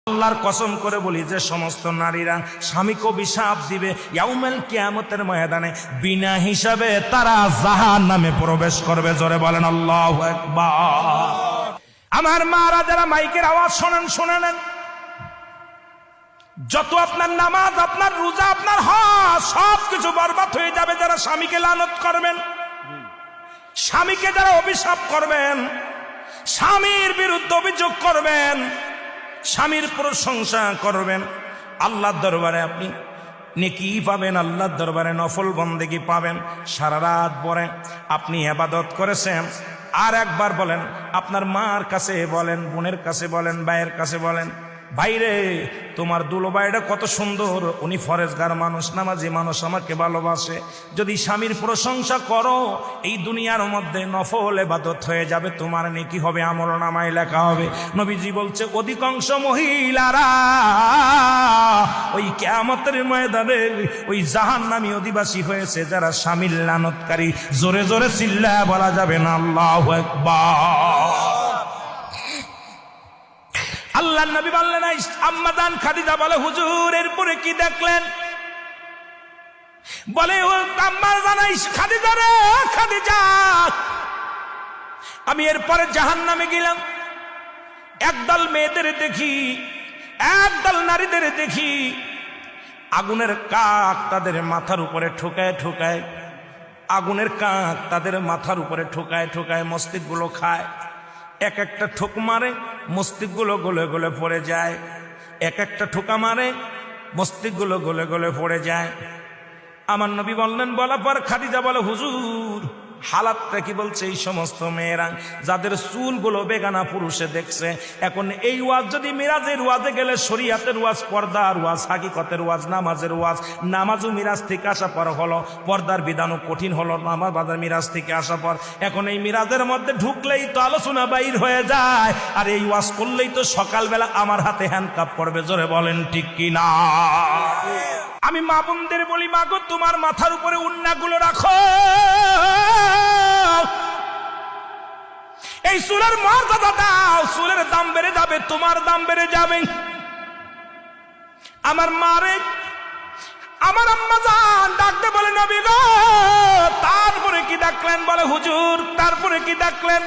আল্লাহর কসম করে বলি যে সমস্ত নারীরা স্বামীকে অভিশাপ দিবে ইয়াউমুল কিয়ামতের ময়দানে বিনা হিসাবে তারা জাহান্নামে প্রবেশ করবে। জোরে বলেন আল্লাহু আকবার। আমার মারা যারা মাইকের আওয়াজ শোনেন, শুনে নেন, যত আপনার নামাজ, আপনার রোজা, আপনার হজ সবকিছু বরবাদ হয়ে যাবে যারা স্বামীকে লানত করবেন, স্বামীকে যারা অভিশাপ করবেন, স্বামীর বিরুদ্ধে অভিযোগ করবেন, স্বামীর প্রশংসা করবেন। আল্লাহর দরবারে আপনি নেকি পাবেন, আল্লাহর দরবারে নফল বন্দেগি পাবেন। সারা রাত পরে আপনি ইবাদত করেছেন, আর একবার বলেন, আপনার মার কাছে বলেন, বোনের কাছে বলেন, ভাইয়ের কাছে বলেন, ভাইরে তোমার দুলোবাইটা কত সুন্দর, উনি ফরেজগার মানুষ, নামাজি মানুষ, আমাকে ভালোবাসে। যদি স্বামীর প্রশংসা করো, এই দুনিয়ার মধ্যে নফল ইবাদত হয়ে যাবে, তোমার নেকি হবে, আমলনামায় লেখা হবে। নবীজি বলছে অধিকাংশ মহিলারা ওই কিয়ামতের ময়দানে ওই জাহান্নামী অধিবাসী হয়েছে যারা স্বামীর লানতকারী। জোরে জোরে চিল্লায়া বলা যাবে না আল্লাহু আকবার। আল্লাহর নবী বললেন, আম্মা জান খাদিজা বলে, হুজুর এরপরে কি দেখলেন? বলে, ও আম্মা জান খাদিজা রে, খাদিজা আমি এরপরে জাহান্নামে গেলাম, একদল মেয়েদের দেখি, একদল নারীদের দেখি, আগুনের কাক তাদের মাথার উপরে ঠোকায় ঠোকায়, আগুনের কাক তাদের মাথার উপরে ঠোকায় ঠোকায় মস্তিষ্কগুলো খায়। এক একটা ঠোক মারে, মস্তিষ্কগুলো গলে গলে পড়ে যায়। এক একটা ঠোকা মারে, মস্তিষ্কগুলো গলে গলে পড়ে যায়। আমার নবী বললেন, বলার পর খাদিজা বলে, হুজুর হালাতটা কি? বলছে এই সমস্ত মেয়েরা যাদের চুলগুলো বেগানা পুরুষে দেখছে। এখন এই ওয়াজ যদি মিরাজের ওয়াজে গেলে, শরীয়তের ওয়াজ, পর্দার ওয়াজ, হাকিকতের ওয়াজ, নামাজের ওয়াজ, নামাজও মিরাজ থেকে আসা পর হলো, পর্দার বিধানও কঠিন হলো নামাজ বাজার মিরাজ থেকে আসা পর। এখন এই মিরাজের মধ্যে ঢুকলেই তো আলোচনা বাইর হয়ে যায়, আর এই ওয়াজ করলেই তো সকালবেলা আমার হাতে হ্যান্ডকাপ পড়বে। জোরে বলেন ঠিক কি না? আমি মা বোনদের বলি, মা গো তোমার মাথার উপরে উন্নাগুলো রাখো, এই চুলের মর্যাদা দাও, চুলের দাম বেড়ে যাবে, তোমার দাম বেড়ে যাবে। আমার মারে, আমার আম্মা জান ডাকতে বলে, নবী গো তারপরে কি ডাকলেন? বলে, হুজুর তারপরে কি ডাকলেন?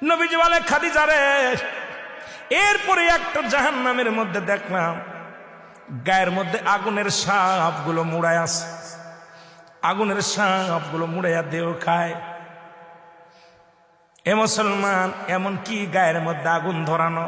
নবীজি বলে, খাদিজা রে এরপরে একটা জাহান্নামের মধ্যে দেখলাম গায়ের মধ্যে আগুনের সাপগুলো মুড়ায় আছে, আগুনের সাপগুলো মুড়াইয়া দেহ খায়। এ মুসলমান, এমন কি গায়ের মধ্যে আগুন ধরানো?